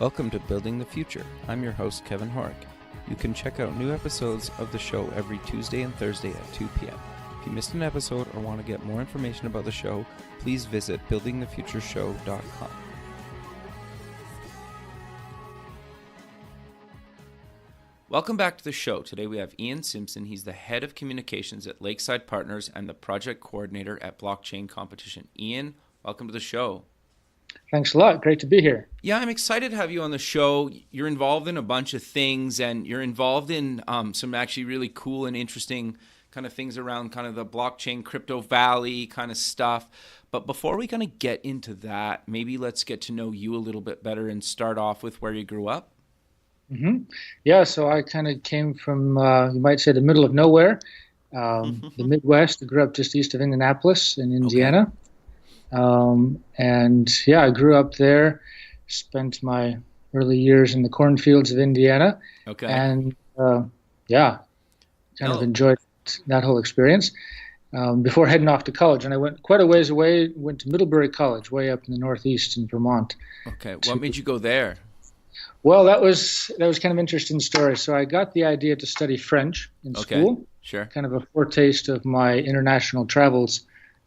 Welcome to Building the Future. I'm your host, Kevin Horick. You can check out new episodes of the show every Tuesday and Thursday at 2 p.m. If you missed an episode or want to get more information about the show, please visit buildingthefutureshow.com. Welcome back to the show. Today we have Ian Simpson. He's the head of communications at Lakeside Partners and the project coordinator at Blockchain Competition. Ian, welcome to the show. Thanks a lot. Great to be here. Yeah, I'm excited to have you on the show. You're involved in a bunch of things, and you're involved in some actually really cool and interesting kind of things around kind of the blockchain, crypto valley kind of stuff. But before we kind of get into that, maybe let's get to know you a little bit better and start off with where you grew up. Mm-hmm. Yeah, so I kind of came from, you might say, the middle of nowhere, the Midwest. I grew up just east of Indianapolis in Indiana. Okay. And yeah, I grew up there, spent my early years in the cornfields of Indiana. Okay. And yeah, kind of enjoyed that whole experience before heading off to college. And I went quite a ways away, went to Middlebury College, way up in the Northeast in Vermont. Okay. What made you go there? Well, that was kind of an interesting story. So I got the idea to study French in school. Sure. Kind of a foretaste of my international travels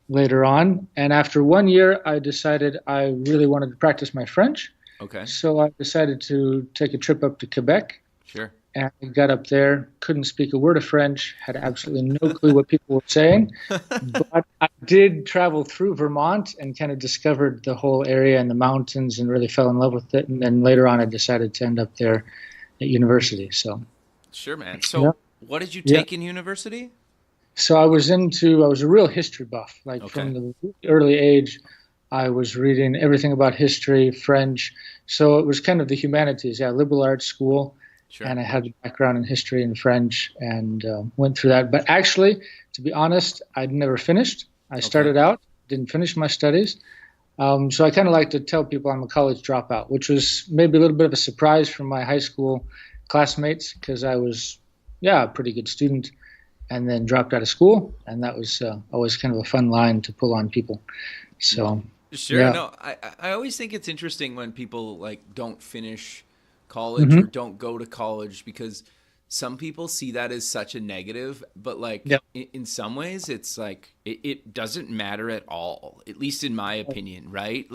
later on. And after 1 year, I decided I really wanted to practice my French. Okay. So I decided to take a trip up to Quebec. Sure. And I got up there, couldn't speak a word of French, had absolutely no clue what people were saying. But I did travel through Vermont and kind of discovered the whole area and the mountains and really fell in love with it. And then later on, I decided to end up there at university. So. Sure, man. So what did you take in university? So I was a real history buff. From the early age, I was reading everything about history, French. So it was kind of the humanities, liberal arts school. Sure. And I had a background in history and French and went through that. But actually, to be honest, I'd never finished. I started out, didn't finish my studies. So I kind of like to tell people I'm a college dropout, which was maybe a little bit of a surprise from my high school classmates because I was, a pretty good student. And then dropped out of school, and that was always kind of a fun line to pull on people. So sure, no, I always think it's interesting when people don't finish college or don't go to college because some people see that as such a negative, but in some ways it's it doesn't matter at all, at least in my opinion, right?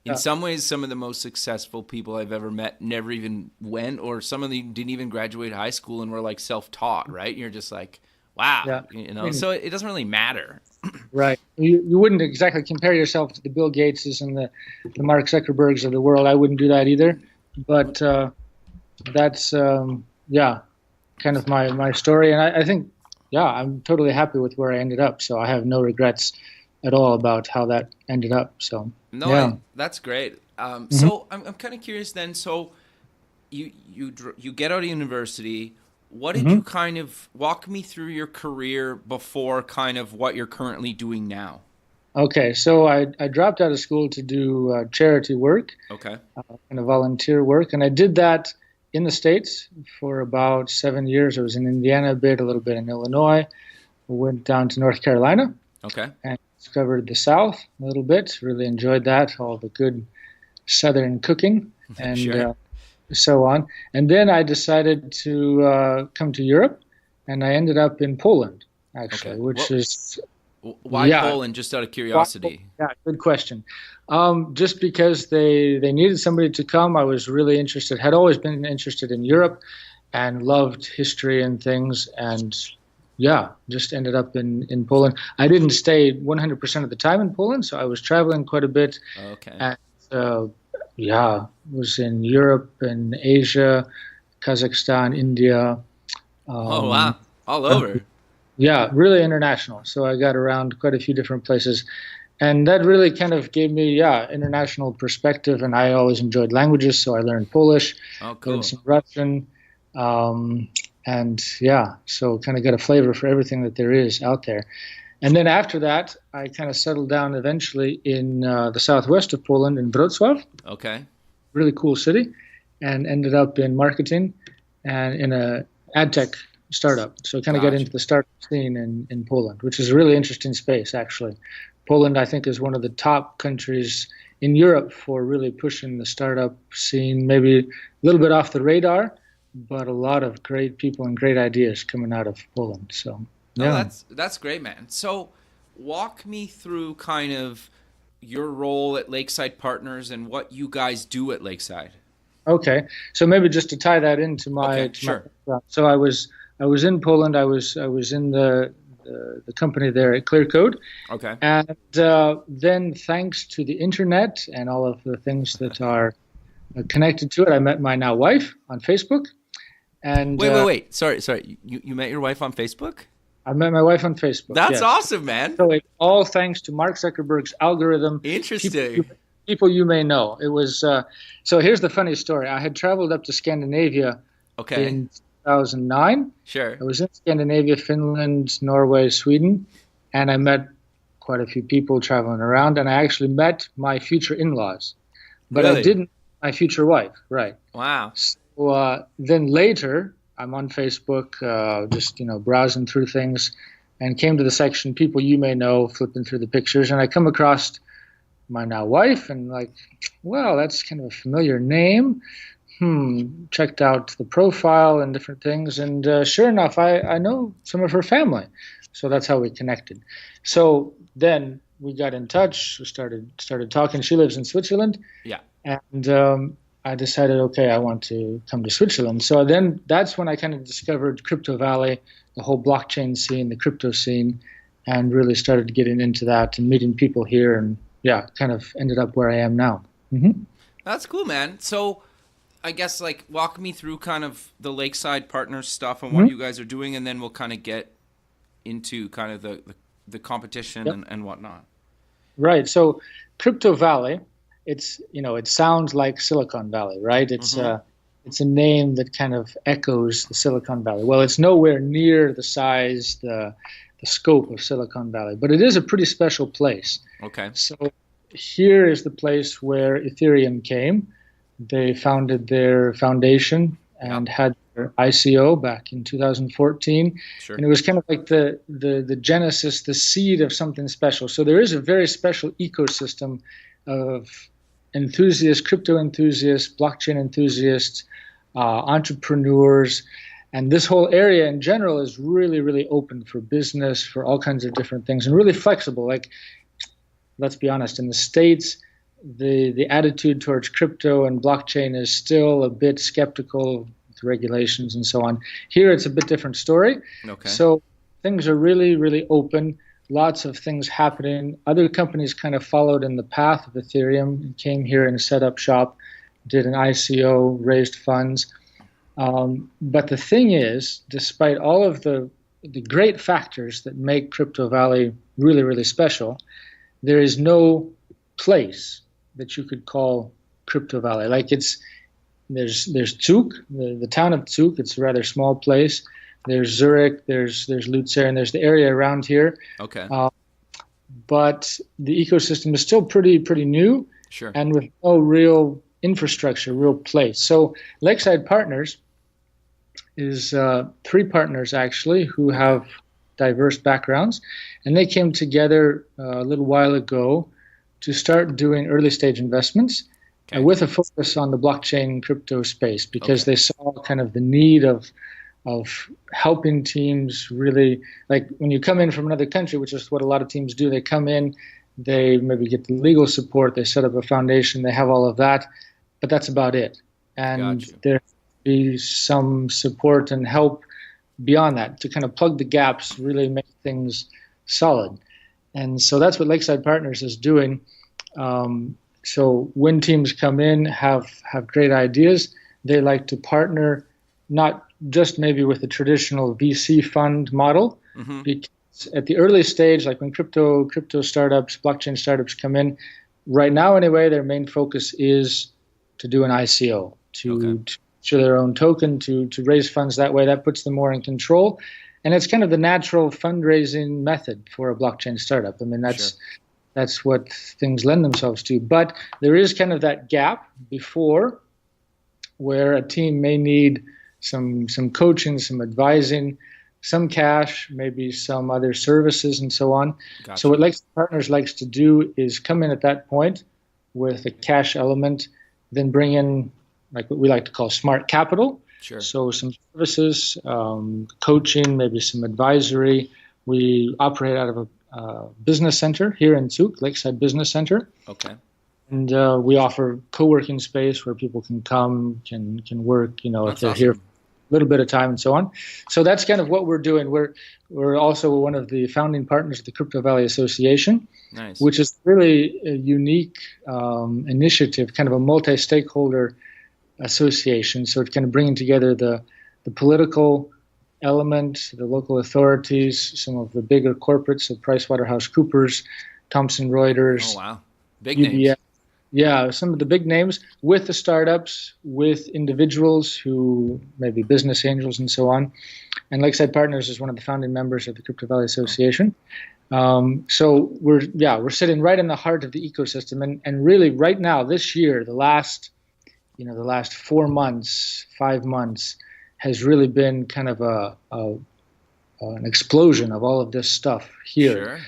In some ways, some of the most successful people I've ever met never even went, or some of them didn't even graduate high school and were self-taught, right? And you're just wow, so it doesn't really matter. Right. You wouldn't exactly compare yourself to the Bill Gateses and the Mark Zuckerbergs of the world. I wouldn't do that either. But that's, kind of my story. And I think, I'm totally happy with where I ended up. So I have no regrets at all about how that ended up. So, that's great. So I'm kind of curious then. So you get out of university. What did you kind of walk me through your career before kind of what you're currently doing now? Okay, so I dropped out of school to do charity work, kind of volunteer work, and I did that in the States for about 7 years. I was in Indiana a bit, a little bit in Illinois, went down to North Carolina, and discovered the South a little bit. Really enjoyed that, all the good Southern cooking, and so on. And then I decided to come to Europe, and I ended up in Poland, actually, which is... Why Poland, just out of curiosity? Yeah, good question. Just because they needed somebody to come. I was really interested, had always been interested in Europe and loved history and things, and just ended up in Poland. I didn't stay 100% of the time in Poland, so I was traveling quite a bit. And, was in Europe and Asia, Kazakhstan, India. Oh, wow. All over. Really international. So I got around quite a few different places. And that really kind of gave me, international perspective. And I always enjoyed languages, so I learned Polish, learned some Russian. So kind of got a flavor for everything that there is out there. And then after that, I kind of settled down eventually in the southwest of Poland in Wrocław. Okay. Really cool city. And ended up in marketing and in a ad tech startup. So I kind of got into the startup scene in Poland, which is a really interesting space, actually. Poland, I think, is one of the top countries in Europe for really pushing the startup scene, maybe a little bit off the radar, but a lot of great people and great ideas coming out of Poland. So, oh, yeah. that's great, man. So, walk me through kind of your role at Lakeside Partners and what you guys do at Lakeside. Okay, so maybe just to tie that into Okay, sure. so I was in Poland. I was in the company there at ClearCode. Okay. And then, thanks to the internet and all of the things that are connected to it, I met my now wife on Facebook. And wait. Sorry. You met your wife on Facebook? I met my wife on Facebook. That's yes. awesome, man. So all thanks to Mark Zuckerberg's algorithm. Interesting. People you may know. It was so. Here's the funny story. I had traveled up to Scandinavia in 2009. Sure. I was in Scandinavia, Finland, Norway, Sweden, and I met quite a few people traveling around, and I actually met my future in-laws. But really? I didn't my future wife, right. Wow. So then later, I'm on Facebook, just, browsing through things, and came to the section, people you may know, flipping through the pictures, and I come across my now wife, and like, well, that's kind of a familiar name. Checked out the profile and different things, and sure enough, I know some of her family. So that's how we connected. So then we got in touch, we started talking. She lives in Switzerland. Yeah. And I decided, okay, I want to come to Switzerland. So then that's when I kind of discovered Crypto Valley, the whole blockchain scene, the crypto scene, and really started getting into that and meeting people here, and yeah, kind of ended up where I am now. Mm-hmm. That's cool, man. So I guess like walk me through kind of the Lakeside Partners stuff and what you guys are doing, and then we'll kind of get into kind of the competition and whatnot. Right. So Crypto Valley, it's, it sounds like Silicon Valley, right? It's it's a name that kind of echoes the Silicon Valley. Well, it's nowhere near the size, the scope of Silicon Valley, but it is a pretty special place. Okay. So here is the place where Ethereum came. They founded their foundation and had their ICO back in 2014. Sure. And it was kind of like the genesis, the seed of something special. So there is a very special ecosystem of enthusiasts, crypto enthusiasts, blockchain enthusiasts, entrepreneurs. And this whole area in general is really, really open for business, for all kinds of different things, and really flexible. Like, let's be honest, in the States, the attitude towards crypto and blockchain is still a bit skeptical with regulations and so on. Here, it's a bit different story. Okay. So things are really, really open. Lots of things happening. Other companies kind of followed in the path of Ethereum and came here and set up shop, did an ICO, raised funds. But the thing is, despite all of the great factors that make Crypto Valley really, really special, there is no place that you could call Crypto Valley. Like there's Zug, the town of Zug. It's a rather small place. There's Zurich, there's Luzern, there's the area around here. Okay. But the ecosystem is still pretty new. Sure. And with no real infrastructure, real place. So Lakeside Partners is 3 partners actually who have diverse backgrounds, and they came together a little while ago to start doing early stage investments with a focus on the blockchain crypto space, because they saw kind of the need of helping teams really, like when you come in from another country, which is what a lot of teams do, they come in, they maybe get the legal support, they set up a foundation, they have all of that, but that's about it. And there be some support and help beyond that to kind of plug the gaps, really make things solid. And so that's what Lakeside Partners is doing. So when teams come in, have great ideas, they like to partner not just maybe with the traditional VC fund model, because at the early stage, like when crypto startups, blockchain startups come in, right now anyway, their main focus is to do an ICO, to issue their own token, to raise funds that way. That puts them more in control. And it's kind of the natural fundraising method for a blockchain startup. I mean, that's what things lend themselves to. But there is kind of that gap before where a team may need some coaching, some advising, some cash, maybe some other services and so on. Gotcha. So what Lakeside Partners likes to do is come in at that point with a cash element, then bring in like what we like to call smart capital. Sure. So some services, coaching, maybe some advisory. We operate out of a business center here in Zug, Lakeside Business Center. Okay. And we offer co-working space where people can come, can work, if they're here a little bit of time and so on. So that's kind of what we're doing. We're also one of the founding partners of the Crypto Valley Association, nice. Which is really a unique initiative, kind of a multi-stakeholder association. So it's kind of bringing together the political element, the local authorities, some of the bigger corporates, so PricewaterhouseCoopers, Thomson Reuters. Oh, wow. Big UBS. names. Yeah, some of the big names with the startups, with individuals who may be business angels and so on. And Lakeside Partners is one of the founding members of the Crypto Valley Association. So we're sitting right in the heart of the ecosystem, and really right now, this year, the last 4 months, 5 months, has really been kind of an explosion of all of this stuff here. Sure.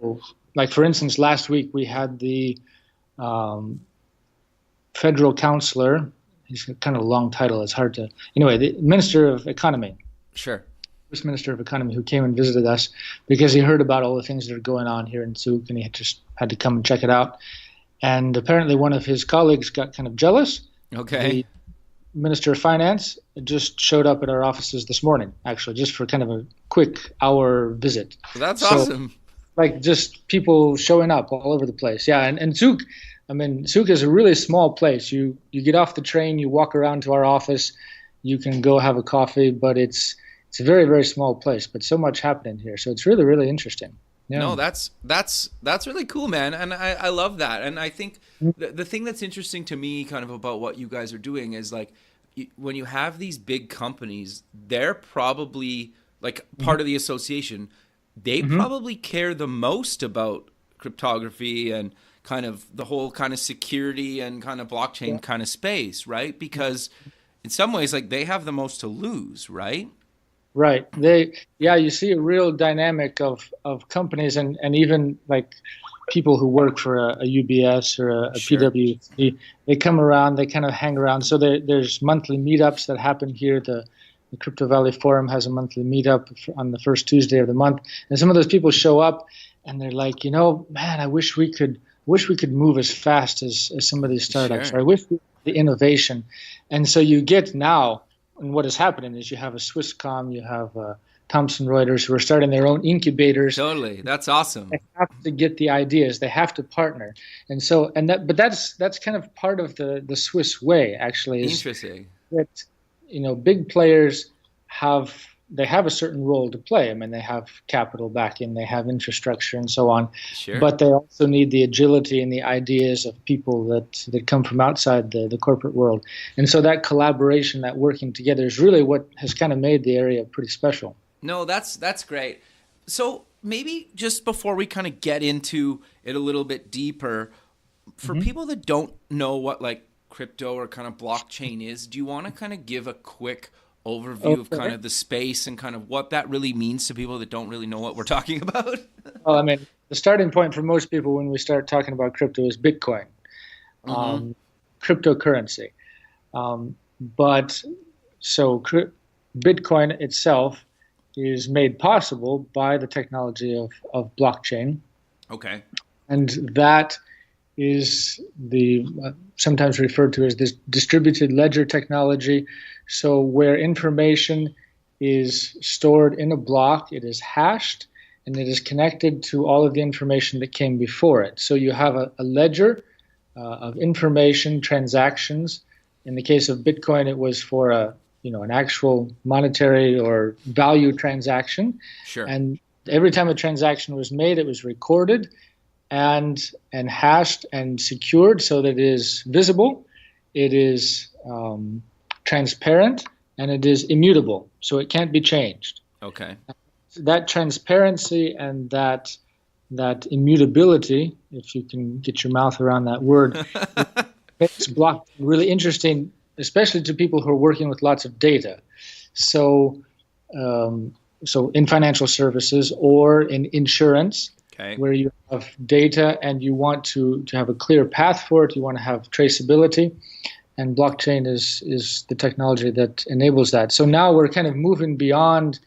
So, like for instance, last week we had the federal counselor. He's kind of a long title. It's hard to. Anyway, the Minister of Economy. Sure. First Minister of Economy, who came and visited us because he heard about all the things that are going on here in Zug, and he just had to come and check it out. And apparently, one of his colleagues got kind of jealous. Okay. The Minister of Finance just showed up at our offices this morning, actually, just for kind of a quick hour visit. That's awesome. Like just people showing up all over the place. Yeah, and Zug, Zug is a really small place. You get off the train, you walk around to our office, you can go have a coffee, but it's a very, very small place, but so much happening here. So it's really, really interesting. Yeah. No, that's really cool, man. And I love that. And I think the thing that's interesting to me kind of about what you guys are doing is like when you have these big companies, they're probably like part of the association. They probably care the most about cryptography and kind of the whole kind of security and kind of blockchain kind of space, right? Because in some ways, like they have the most to lose, right? Right. You see a real dynamic of companies and even like people who work for a UBS or a Sure. PwC. They come around, they kind of hang around. So there's monthly meetups that happen here. The Crypto Valley Forum has a monthly meetup on the first Tuesday of the month. And some of those people show up and they're like, man, I wish we could move as fast as some of these startups. Sure. Or I wish we had the innovation. And so you get now, and what is happening is you have a Swisscom, you have Thomson Reuters who are starting their own incubators. Totally. That's awesome. They have to get the ideas. They have to partner. And so, but that's kind of part of the Swiss way, actually. Interesting. That, big players have a certain role to play. I mean, they have capital backing, they have infrastructure and so on. Sure. But they also need the agility and the ideas of people that come from outside the corporate world. And so that collaboration, that working together is really what has kind of made the area pretty special. No, that's great. So maybe just before we kind of get into it a little bit deeper, for people that don't know what like crypto or kind of blockchain is, do you want to kind of give a quick overview of kind of the space and kind of what that really means to people that don't really know what we're talking about? Well, I mean, the starting point for most people when we start talking about crypto is Bitcoin, cryptocurrency. Bitcoin itself is made possible by the technology of blockchain. Okay. And that is the sometimes referred to as this distributed ledger technology. So where information is stored in a block, it is hashed, and it is connected to all of the information that came before it. So you have a ledger of information, transactions. In the case of Bitcoin, it was for an actual monetary or value transaction. Sure. And every time a transaction was made, it was recorded and hashed and secured so that it is visible, it is transparent, and it is immutable, so it can't be changed. Okay. That transparency and that immutability, if you can get your mouth around that word, makes blockchain really interesting, especially to people who are working with lots of data. So in financial services or in insurance, Okay. where you have data and you want to have a clear path for it. You want to have traceability, and blockchain is the technology that enables that. So now we're kind of moving beyond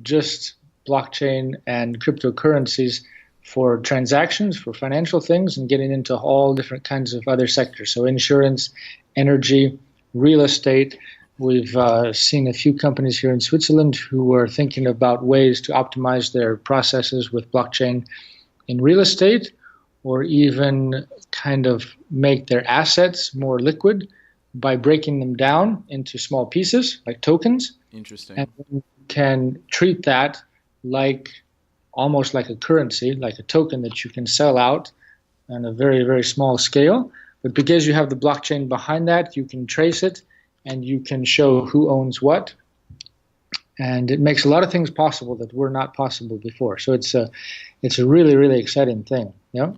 just blockchain and cryptocurrencies for transactions, for financial things, and getting into all different kinds of other sectors. So insurance, energy, real estate. We've seen a few companies here in Switzerland who are thinking about ways to optimize their processes with blockchain in real estate, or even kind of make their assets more liquid by breaking them down into small pieces like tokens. Interesting. And you can treat that like almost like a currency, like a token that you can sell out on a very, very small scale. But because you have the blockchain behind that, you can trace it and you can show who owns what. And it makes a lot of things possible that were not possible before. So it's a really, really exciting thing. Yeah.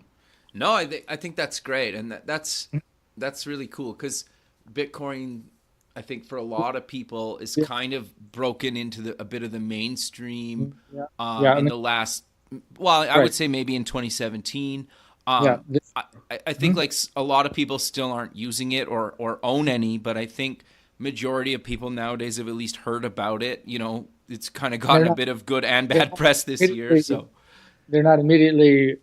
No, I think that's great, and that's really cool because Bitcoin, I think for a lot of people, is kind of broken into a bit of the mainstream in the last. Well, I would say maybe in 2017. I think like a lot of people still aren't using it or own any, but I think majority of people nowadays have at least heard about it. You know, it's kind of gotten a bit of good and bad press this year. So they're not immediately,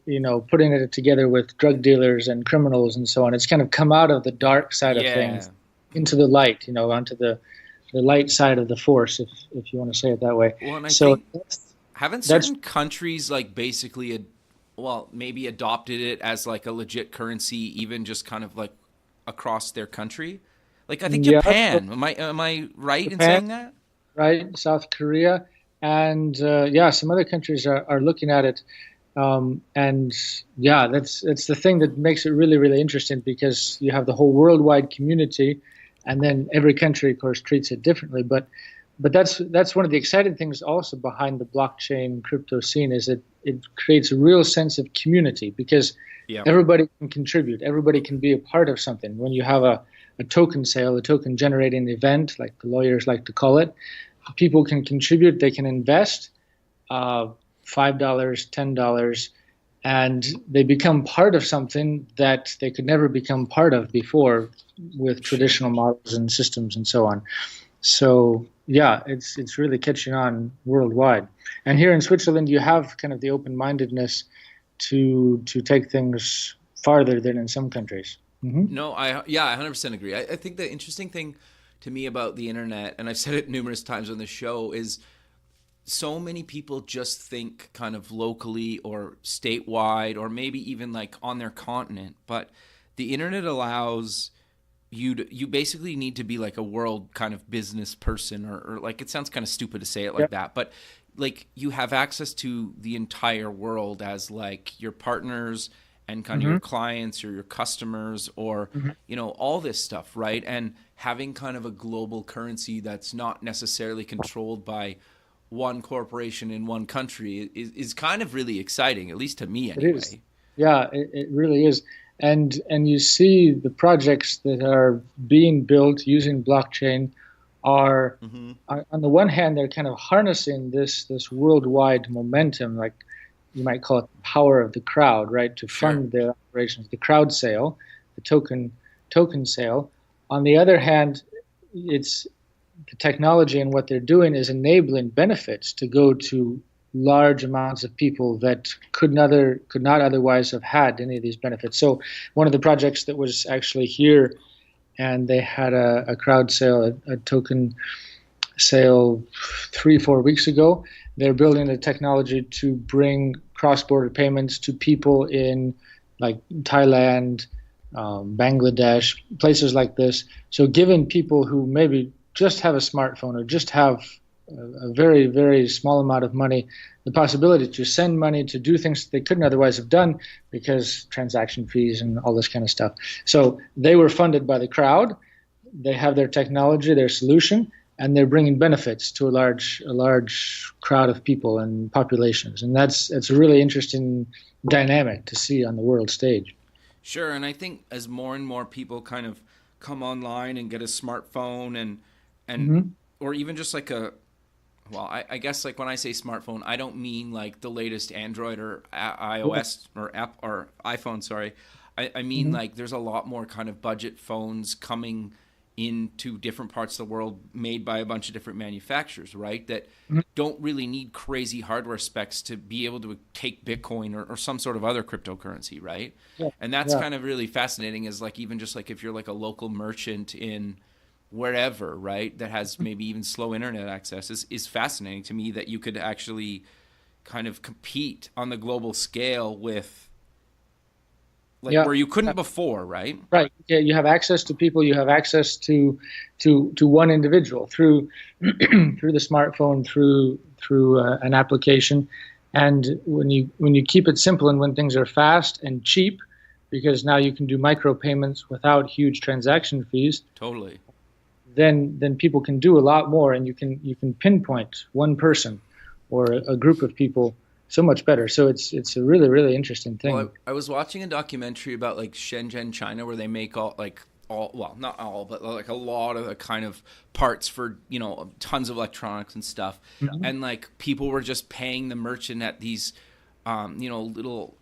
putting it together with drug dealers and criminals and so on. It's kind of come out of the dark side of things into the light, onto the light side of the force, if you want to say it that way. Well, and I think haven't certain countries like basically maybe adopted it as like a legit currency, even just kind of like across their country? Like I think Japan. Am I right in saying that? Right, South Korea, and some other countries are looking at it. That's the thing that makes it really, really interesting, because you have the whole worldwide community, and then every country, of course, treats it differently. But that's one of the exciting things also behind the blockchain crypto scene, is that it creates a real sense of community, because everybody can contribute, everybody can be a part of something. When you have a token sale, a token generating event, like the lawyers like to call it, people can contribute, they can invest $5, $10, and they become part of something that they could never become part of before with traditional models and systems and so on. So it's really catching on worldwide. And here in Switzerland, you have kind of the open-mindedness to take things farther than in some countries. Mm-hmm. No, I 100% agree. I think the interesting thing to me about the internet, and I've said it numerous times on the show, is so many people just think kind of locally or statewide or maybe even like on their continent. But the internet allows you basically need to be like a world kind of business person, or like, it sounds kind of stupid to say it like that, but like you have access to the entire world as like your partners and kind of your clients or your customers, or all this stuff, right? And having kind of a global currency that's not necessarily controlled by one corporation in one country is kind of really exciting, at least to me anyway. It is. Yeah, it really is. And you see the projects that are being built using blockchain are on the one hand, they're kind of harnessing this worldwide momentum, like you might call it the power of the crowd, right? To fund their operations, the crowd sale, the token sale. On the other hand, it's the technology, and what they're doing is enabling benefits to go to large amounts of people that could not otherwise have had any of these benefits. So one of the projects that was actually here, and they had a crowd sale, a token sale 3-4 weeks ago. They're building a technology to bring cross-border payments to people in like Thailand, Bangladesh, places like this. So giving people who maybe just have a smartphone or just have a very, very small amount of money the possibility to send money, to do things they couldn't otherwise have done because transaction fees and all this kind of stuff. So they were funded by the crowd. They have their technology, their solution, and they're bringing benefits to a large crowd of people and populations. And it's a really interesting dynamic to see on the world stage. Sure, and I think as more and more people kind of come online and get a smartphone and or even just like Well, I guess like when I say smartphone, I don't mean like the latest Android or iOS or app or iPhone. Sorry, I mean like there's a lot more kind of budget phones coming into different parts of the world, made by a bunch of different manufacturers, right? That don't really need crazy hardware specs to be able to take Bitcoin or some sort of other cryptocurrency, right? Yeah. And that's kind of really fascinating. Is like even just like if you're like a local merchant in wherever, right, that has maybe even slow internet access is fascinating to me, that you could actually kind of compete on the global scale with like where you couldn't before, right? Right. Yeah, you have access to people, you have access to one individual through through the smartphone, through an application. And when you keep it simple and when things are fast and cheap, because now you can do micropayments without huge transaction fees. Totally. Then people can do a lot more, and you can pinpoint one person or a group of people so much better. So it's a really, really interesting thing. Well, I was watching a documentary about like Shenzhen, China, where they make all well, not all, but like a lot of the kind of parts for, tons of electronics and stuff. Mm-hmm. And like people were just paying the merchant at these, little,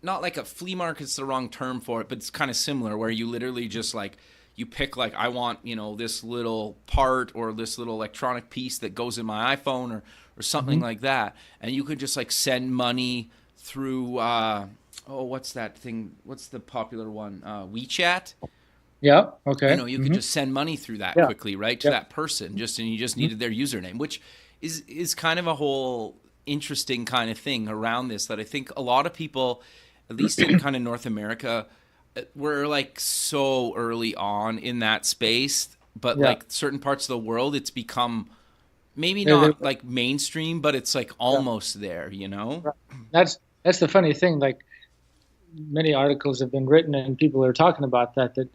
not like a flea market's the wrong term for it, but it's kind of similar, where you literally just like, you pick like, I want, this little part or this little electronic piece that goes in my iPhone or something like that. And you could just like send money through, what's that thing? What's the popular one? WeChat. Yeah. Okay. You could just send money through that quickly, right, to that person, and you just needed their username, which is kind of a whole interesting kind of thing around this, that I think a lot of people, at least in kind of North America, we're like so early on in that space, but like certain parts of the world, it's become maybe not like mainstream, but it's like almost there, That's the funny thing. Like many articles have been written and people are talking about that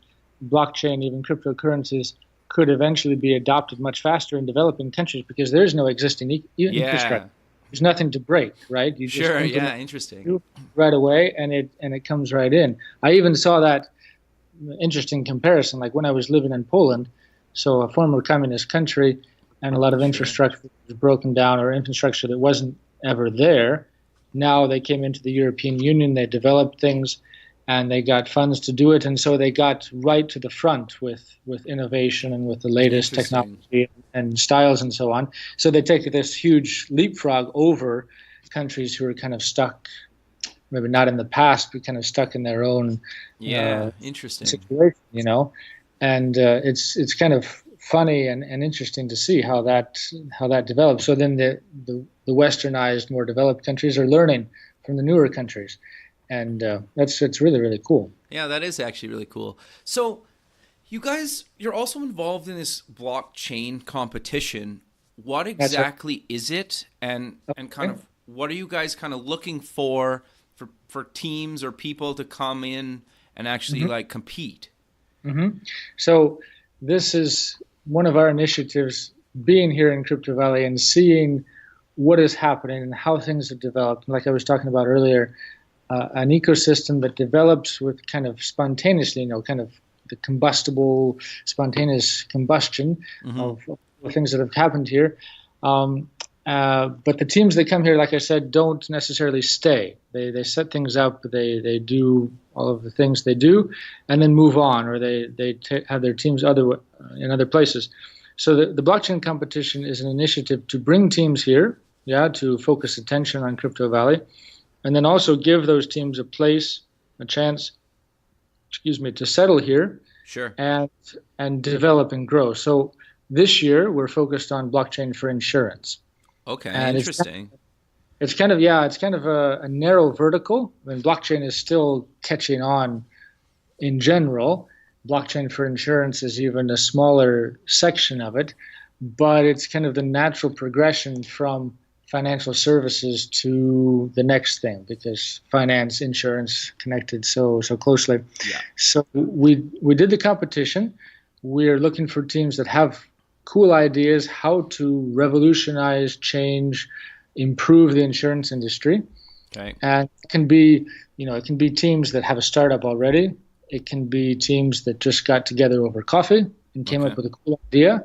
blockchain, even cryptocurrencies, could eventually be adopted much faster in developing countries because there's no existing infrastructure. There's nothing to break, right? You just interesting. Right away, and it comes right in. I even saw that interesting comparison, like when I was living in Poland, so a former communist country, and a lot of infrastructure was broken down, or infrastructure that wasn't ever there. Now they came into the European Union, they developed things, and they got funds to do it, and so they got right to the front with innovation and with the latest technology and styles and so on. So they take this huge leapfrog over countries who are kind of stuck, maybe not in the past, but kind of stuck in their own interesting situation, And it's kind of funny and interesting to see how that develops. So then the westernized, more developed countries are learning from the newer countries. And it's really, really cool. Yeah, that is actually really cool. So you guys, you're also involved in this blockchain competition. What exactly is it? And kind of what are you guys kind of looking for teams or people to come in and actually like compete? Mm-hmm. So this is one of our initiatives, being here in Crypto Valley and seeing what is happening and how things have developed. Like I was talking about earlier, an ecosystem that develops with kind of spontaneously, kind of the combustible, spontaneous combustion of things that have happened here. But the teams that come here, like I said, don't necessarily stay. They set things up, they do all of the things they do, and then move on, or they have their teams in other places. So the blockchain competition is an initiative to bring teams here, to focus attention on Crypto Valley, and then also give those teams a chance, to settle here, and develop and grow. So this year we're focused on blockchain for insurance. Okay, and interesting. It's kind of a narrow vertical. I mean, blockchain is still catching on in general. Blockchain for insurance is even a smaller section of it, but it's kind of the natural progression from financial services to the next thing, because finance, insurance connected so closely. Yeah. So we did the competition. We're looking for teams that have cool ideas how to revolutionize, change, improve the insurance industry. Okay. And it can be teams that have a startup already. It can be teams that just got together over coffee and came up with a cool idea.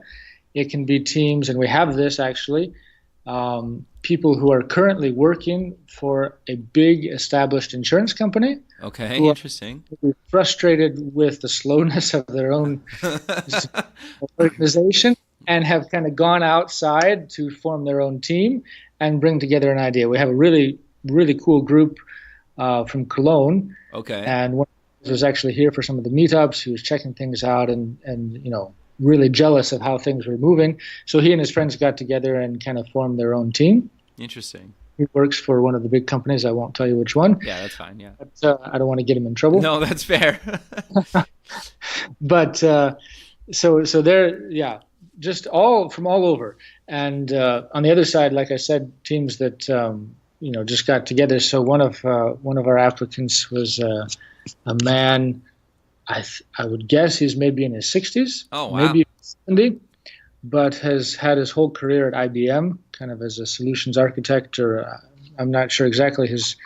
It can be teams, and we have this actually, people who are currently working for a big established insurance company. Okay, Who interesting. are frustrated with the slowness of their own organization and have kind of gone outside to form their own team and bring together an idea. We have a really, really cool group from Cologne. Okay. And one was actually here for some of the meetups. He was checking things out and really jealous of how things were moving. So he and his friends got together and kind of formed their own team. Interesting. He works for one of the big companies. I won't tell you which one. Yeah, that's fine. Yeah. But, I don't want to get him in trouble. No, that's fair. But so they're, yeah, just all from all over. And on the other side, like I said, teams that just got together. So one of our applicants was a man. I would guess he's maybe in his 60s. Oh, wow. Maybe 70, but has had his whole career at IBM, kind of as a solutions architect, or I'm not sure exactly his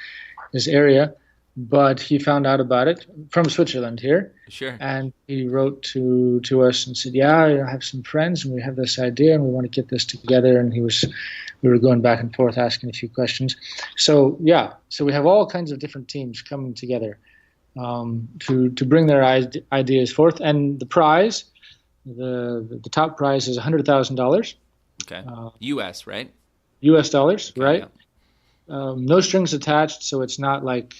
area, but he found out about it from Switzerland here. Sure. And he wrote to us and said, yeah, I have some friends and we have this idea and we want to get this together. And we were going back and forth asking a few questions. So yeah, so we have all kinds of different teams coming together to bring their ideas forth. And the prize, the top prize is $100,000. Okay. US, right? US dollars, okay, right? Yeah. No strings attached, so it's not like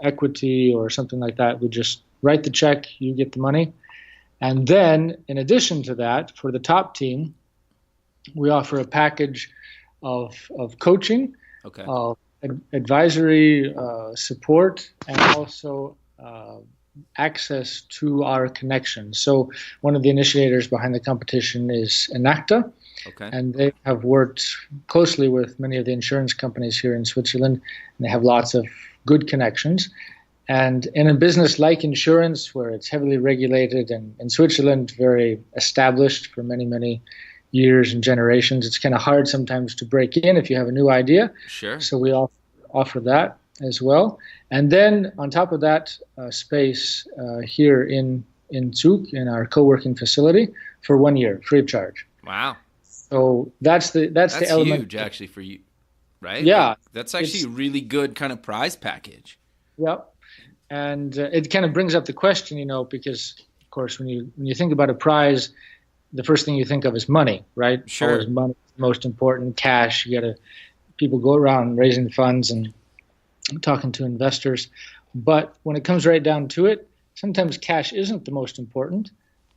equity or something like that. We just write the check, you get the money. And then in addition to that, for the top team, we offer a package of coaching, okay, of advisory support, and also access to our connections. So one of the initiators behind the competition is Enacta, okay, and they have worked closely with many of the insurance companies here in Switzerland, and they have lots of good connections. And in a business like insurance, where it's heavily regulated and in Switzerland very established for many, many years and generations, it's kind of hard sometimes to break in if you have a new idea. Sure. So we offer that as well. And then on top of that, space here in Zug, in our co-working facility, for 1 year, free of charge. Wow. So that's the element. Huge, actually, for you, right? Yeah. Like, that's actually a really good kind of prize package. Yep. And it kind of brings up the question, because, of course, when you think about a prize, the first thing you think of is money, right? Sure. Always money is most important, cash. People go around raising funds and talking to investors. But when it comes right down to it, sometimes cash isn't the most important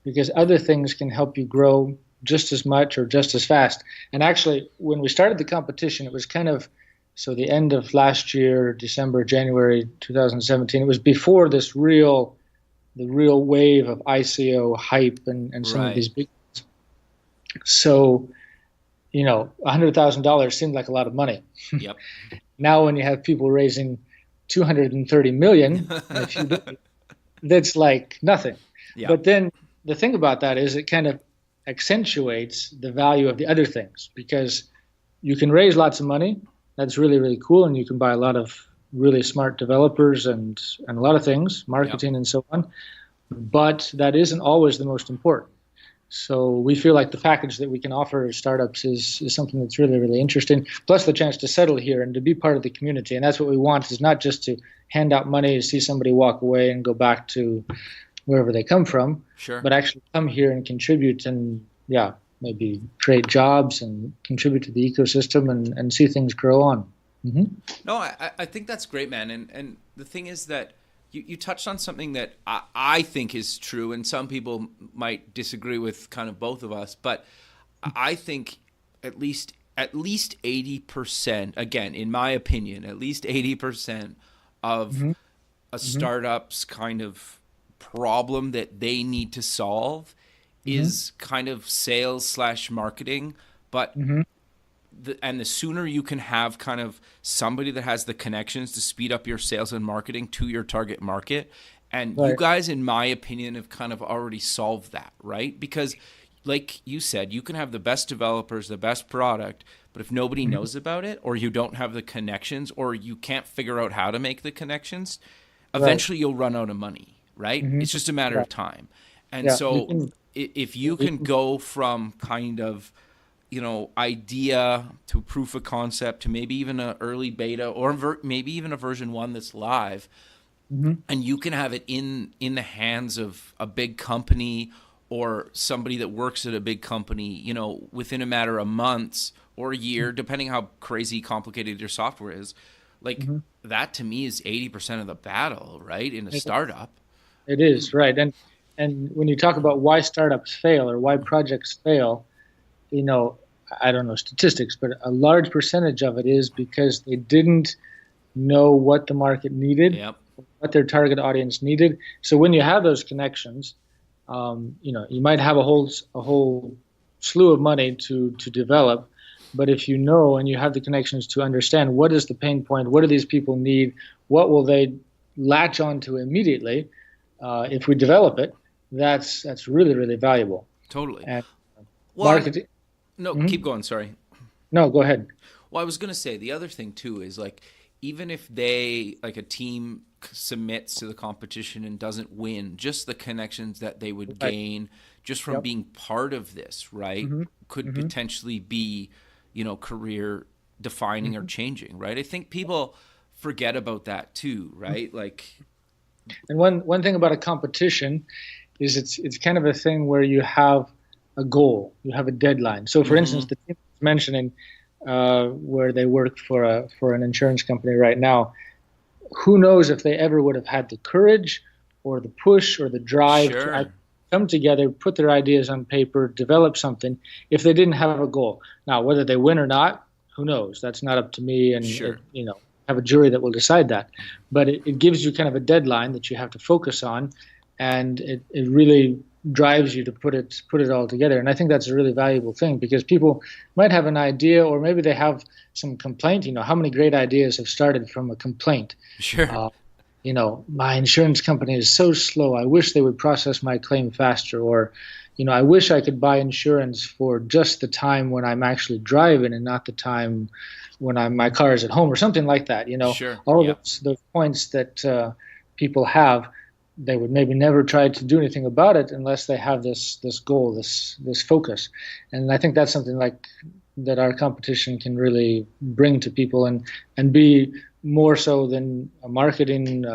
because other things can help you grow just as much or just as fast. And actually, when we started the competition, it was kind of, so the end of last year, December, January 2017, it was before the real wave of ICO hype and some right. of these big ones. So, $100,000 seemed like a lot of money. Yep. Now when you have people raising $230 million, that's like nothing. Yep. But then the thing about that is it kind of accentuates the value of the other things, because you can raise lots of money. That's really, really cool. And you can buy a lot of really smart developers and a lot of things, marketing and so on. But that isn't always the most important. So we feel like the package that we can offer startups is something that's really, really interesting. Plus the chance to settle here and to be part of the community. And that's what we want, is not just to hand out money, see somebody walk away and go back to wherever they come from, sure, but actually come here and contribute and, maybe create jobs and contribute to the ecosystem and see things grow on. Mm-hmm. No, I think that's great, man. And the thing is that you touched on something that I think is true, and some people might disagree with kind of both of us, but I think at least 80%, again, in my opinion, at least 80% of Mm-hmm. a startup's kind of problem that they need to solve is kind of sales / marketing, but the sooner you can have kind of somebody that has the connections to speed up your sales and marketing to your target market. And you guys, in my opinion, have kind of already solved that, right? Because like you said, you can have the best developers, the best product, but if nobody knows about it, or you don't have the connections, or you can't figure out how to make the connections, eventually you'll run out of money, right? It's just a matter of time. And so if you can go from kind of, idea to proof of concept to maybe even an early beta or maybe even a version 1 that's live, and you can have it in the hands of a big company or somebody that works at a big company, within a matter of months or a year, depending how crazy complicated your software is, like that to me is 80% of the battle, right? In a startup. It is, right. And when you talk about why startups fail or why projects fail, I don't know statistics, but a large percentage of it is because they didn't know what the market needed, what their target audience needed. So when you have those connections, you might have a whole slew of money to develop, but if you know and you have the connections to understand what is the pain point, what do these people need, what will they latch onto immediately, if we develop it, that's really, really valuable. Totally. And marketing. No, keep going. Sorry. No, go ahead. Well, I was going to say the other thing too is like, even if they, like a team submits to the competition and doesn't win, just the connections that they would gain just from being part of this, right, could potentially be, career defining or changing, right? I think people forget about that too, right? Like, and one thing about a competition is it's kind of a thing where you have a goal, you have a deadline. So, for instance, the team I was mentioning, where they work for an insurance company right now, who knows if they ever would have had the courage or the push or the drive to come together, put their ideas on paper, develop something, if they didn't have a goal. Now, whether they win or not, who knows? That's not up to me, and have a jury that will decide that. But it gives you kind of a deadline that you have to focus on, and it really drives you to put it all together. And I think that's a really valuable thing, because people might have an idea, or maybe they have some complaint. How many great ideas have started from a complaint? Sure. My insurance company is so slow. I wish they would process my claim faster. Or, I wish I could buy insurance for just the time when I'm actually driving and not the time when my car is at home, or something like that. Sure. All of those points that people have, they would maybe never try to do anything about it unless they have this goal, this focus. And I think that's something like that our competition can really bring to people, and be more so than a marketing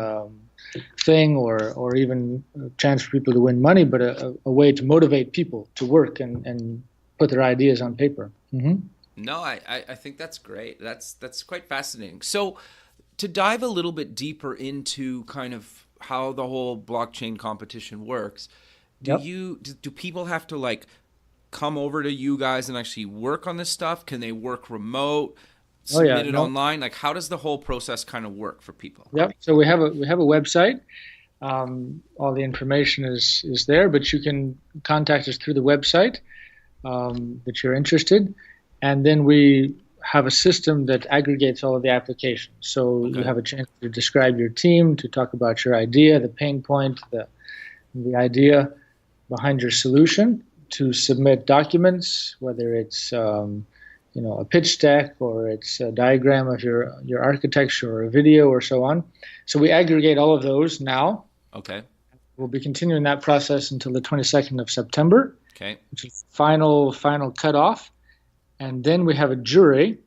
thing or even a chance for people to win money, but a way to motivate people to work and put their ideas on paper. No, I think that's great. That's quite fascinating. So to dive a little bit deeper into kind of how the whole blockchain competition works, do people have to like come over to you guys and actually work on this stuff? Can they work remote, submit it online? Like, how does the whole process kind of work for people? Yep. So we have a website. All the information is there, but you can contact us through the website that you're interested, and then we have a system that aggregates all of the applications. So you have a chance to describe your team, to talk about your idea, the pain point, the idea behind your solution, to submit documents, whether it's a pitch deck, or it's a diagram of your architecture, or a video, or so on. So we aggregate all of those now. Okay. We'll be continuing that process until the 22nd of September. Okay. Which is final cutoff. And then we have a jury,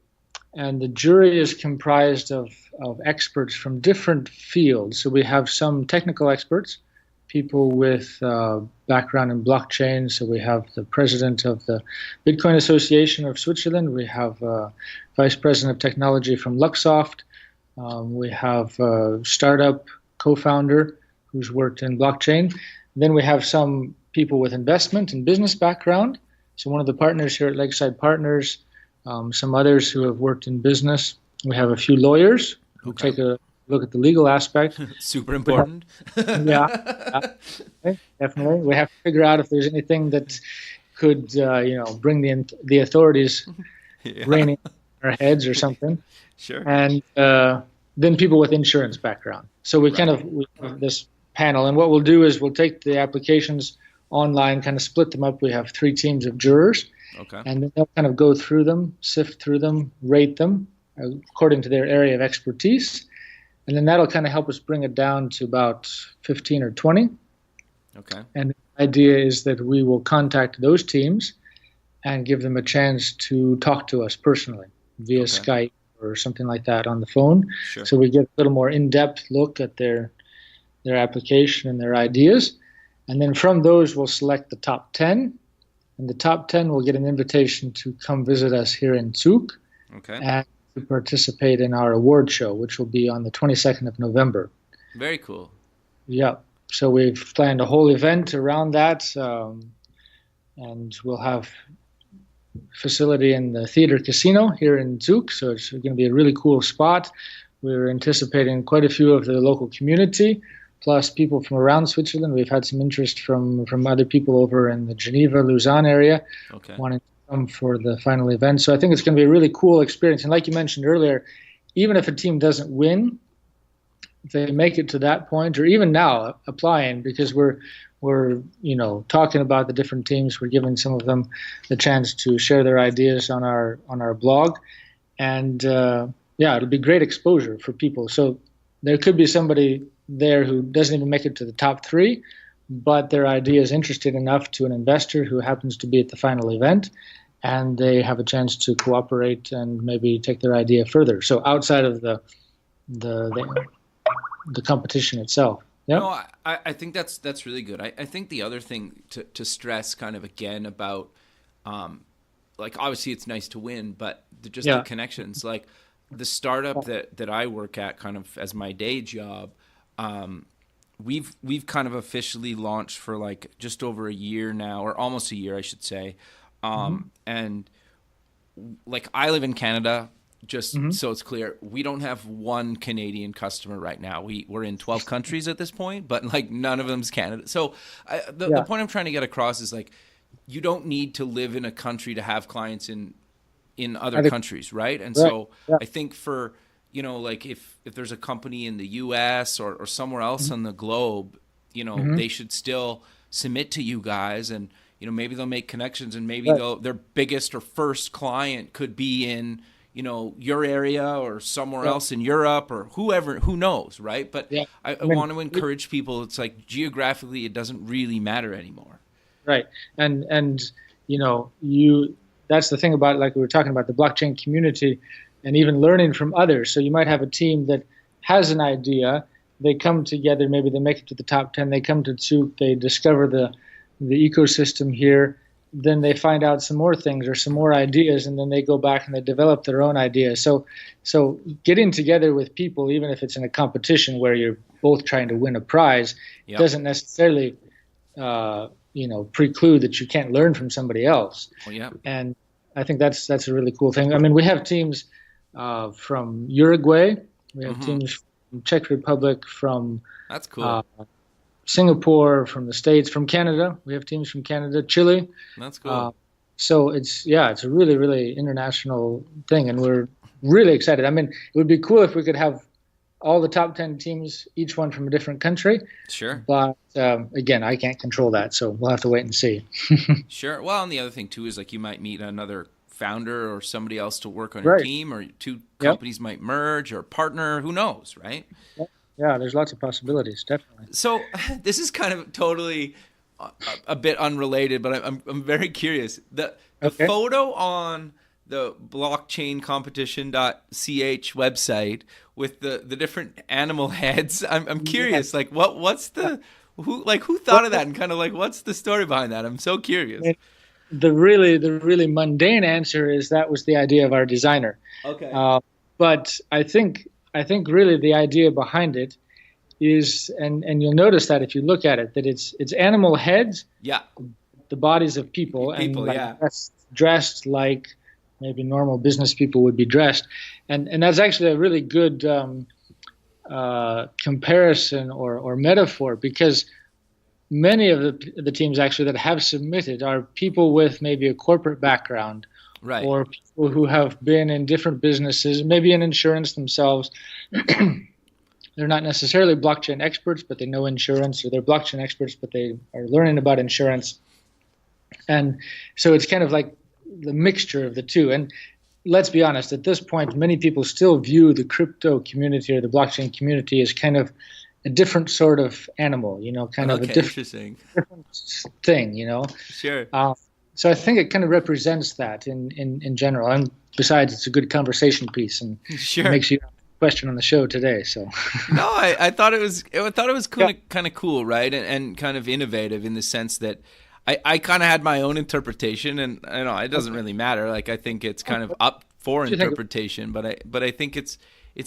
and the jury is comprised of experts from different fields. So we have some technical experts, people with background in blockchain. So we have the president of the Bitcoin Association of Switzerland. We have vice president of technology from Luxoft. We have a startup co-founder who's worked in blockchain. Then we have some people with investment and business background. So one of the partners here at Lakeside Partners, some others who have worked in business. We have a few lawyers who take a look at the legal aspect. Super important. Definitely. We have to figure out if there's anything that could, bring the authorities reining in our heads or something. Sure. And then people with insurance background. So we have this panel, and what we'll do is we'll take the applications online, kind of split them up. We have 3 teams of jurors, and then they'll kind of go through them, sift through them, rate them according to their area of expertise, and then that'll kind of help us bring it down to about 15 or 20. Okay. And idea is that we will contact those teams and give them a chance to talk to us personally via Skype or something like that on the phone. Sure. So we get a little more in-depth look at their application and their ideas. And then from those, we'll select the top 10. And the top 10 will get an invitation to come visit us here in Zug and to participate in our award show, which will be on the 22nd of November. Very cool. Yeah. So we've planned a whole event around that, and we'll have facility in the Theater Casino here in Zug, so it's going to be a really cool spot. We're anticipating quite a few of the local community, plus people from around Switzerland. We've had some interest from other people over in the Geneva, Lausanne area wanting to come for the final event. So I think it's going to be a really cool experience. And like you mentioned earlier, even if a team doesn't win, if they make it to that point, or even now applying, because we're talking about the different teams, we're giving some of them the chance to share their ideas on our blog, and it'll be great exposure for people. So there could be somebody there who doesn't even make it to the top 3, but their idea is interesting enough to an investor who happens to be at the final event, and they have a chance to cooperate and maybe take their idea further. So outside of the competition itself. Yeah. No, I think that's really good. I think the other thing to stress kind of again about, like obviously it's nice to win, but the connections, like the startup that I work at kind of as my day job, we've kind of officially launched for like just over a year now, or almost a year, I should say. And like I live in Canada. Just so it's clear, we don't have one Canadian customer right now. We're in 12 countries at this point, but like none of them's Canada. So the point I'm trying to get across is like you don't need to live in a country to have clients in other countries, right? And so I think for, like if there's a company in the US or somewhere else on the globe, they should still submit to you guys, and maybe they'll make connections, and maybe their biggest or first client could be in your area or somewhere else in Europe or who knows, right? But I want to encourage people. It's like geographically, it doesn't really matter anymore. Right. And that's the thing about, like we were talking about, the blockchain community and even learning from others. So you might have a team that has an idea. They come together, maybe they make it to the top 10. They come to Zug, they discover the ecosystem here. Then they find out some more things or some more ideas, and then they go back and they develop their own ideas. So getting together with people, even if it's in a competition where you're both trying to win a prize, doesn't necessarily preclude that you can't learn from somebody else. And I think that's a really cool thing. I mean, we have teams from Uruguay, we have teams from Czech Republic, from that's cool. Singapore, from the States, from Canada. We have teams from Canada, Chile. That's cool. So it's a really, really international thing, and we're really excited. I mean, it would be cool if we could have all the top 10 teams, each one from a different country. Sure. But again, I can't control that, so we'll have to wait and see. Sure. Well, and the other thing too is like you might meet another founder or somebody else to work on your team, or two companies might merge or partner. Who knows, right? Yeah, there's lots of possibilities, definitely. So this is kind of totally a bit unrelated, but I'm very curious. The photo on the blockchaincompetition.ch website with the different animal heads, I'm curious. Like what's the who thought of that, and kind of like what's the story behind that? I'm so curious. The really mundane answer is that was the idea of our designer. Okay. But I think really the idea behind it is, and you'll notice that if you look at it, that it's animal heads, the bodies of people and dressed like maybe normal business people would be dressed, and that's actually a really good comparison or metaphor, because many of the teams actually that have submitted are people with maybe a corporate background. Right. Or people who have been in different businesses, maybe in insurance themselves. They're not necessarily blockchain experts, but they know insurance, or they're blockchain experts, but they are learning about insurance. And so it's kind of like the mixture of the two. And let's be honest, at this point, many people still view the crypto community or the blockchain community as kind of a different sort of animal, kind of a different thing, Sure. So I think it kind of represents that in general. And besides, it's a good conversation piece, and sure. It makes you question on the show today. So no, I thought it was kind of cool, right? And kind of innovative in the sense that I kind of had my own interpretation, and it doesn't really matter. Like, I think it's kind of up for interpretation, but I think it's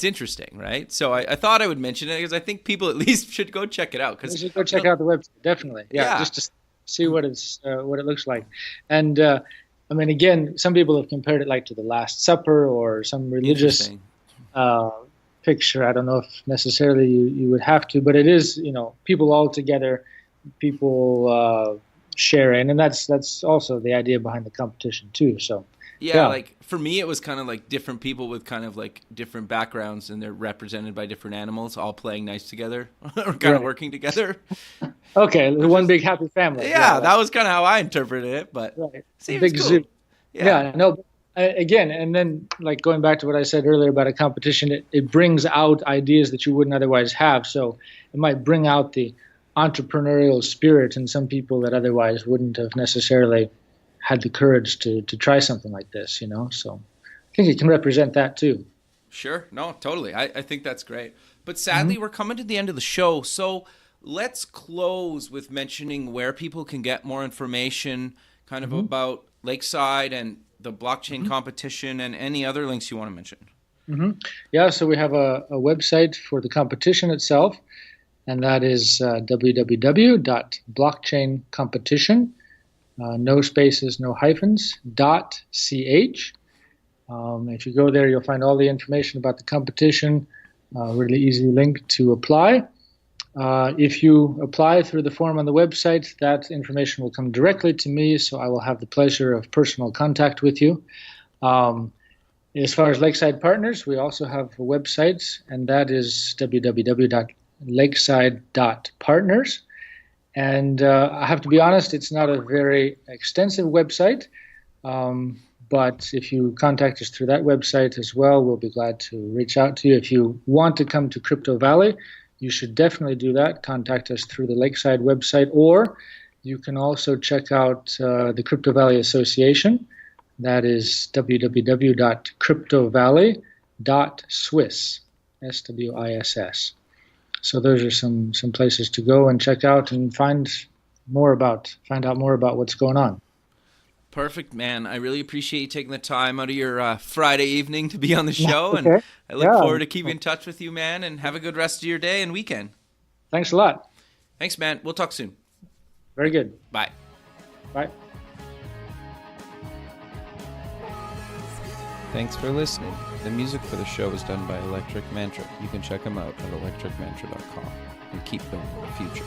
interesting, right? So I thought I would mention it because I think people at least should go check it out. Should go check out the website, definitely. Yeah, just to see what it looks like. And I mean, again, some people have compared it like to the Last Supper or some religious picture. I don't know if necessarily you would have to, but it is, people all together, people sharing, and that's also the idea behind the competition too. So like for me, it was kind of like different people with kind of like different backgrounds, and they're represented by different animals, all playing nice together, or kind of working together. Okay, one big happy family. Yeah, that was kind of how I interpreted it, but seems big cool. Zoo. Yeah, no. Again, and then like going back to what I said earlier about a competition, it brings out ideas that you wouldn't otherwise have. So it might bring out the entrepreneurial spirit in some people that otherwise wouldn't have necessarily had the courage to try something like this, So I think it can represent that too. Sure. No, totally. I think that's great. But sadly, we're coming to the end of the show. So let's close with mentioning where people can get more information kind of about Lakeside and the blockchain competition and any other links you want to mention. Yeah, so we have a website for the competition itself, and that is www.blockchaincompetition, no spaces, no hyphens, .ch. If you go there, you'll find all the information about the competition, really easy link to apply. If you apply through the form on the website, that information will come directly to me, so I will have the pleasure of personal contact with you. As far as Lakeside Partners, we also have a website, and that is www.lakeside.partners. And I have to be honest, it's not a very extensive website, but if you contact us through that website as well, we'll be glad to reach out to you. If you want to come to Crypto Valley, you should definitely do that. Contact us through the Lakeside website, or you can also check out the Crypto Valley Association. That is www.cryptovalley.swiss, SWISS. So those are some places to go and check out and find out more about what's going on. Perfect, man. I really appreciate you taking the time out of your Friday evening to be on the show, and I look forward to keeping in touch with you, man, and have a good rest of your day and weekend. Thanks a lot. Thanks, man. We'll talk soon. Very good. Bye. Bye. Thanks for listening. The music for the show is done by Electric Mantra. You can check them out at electricmantra.com and keep building the future.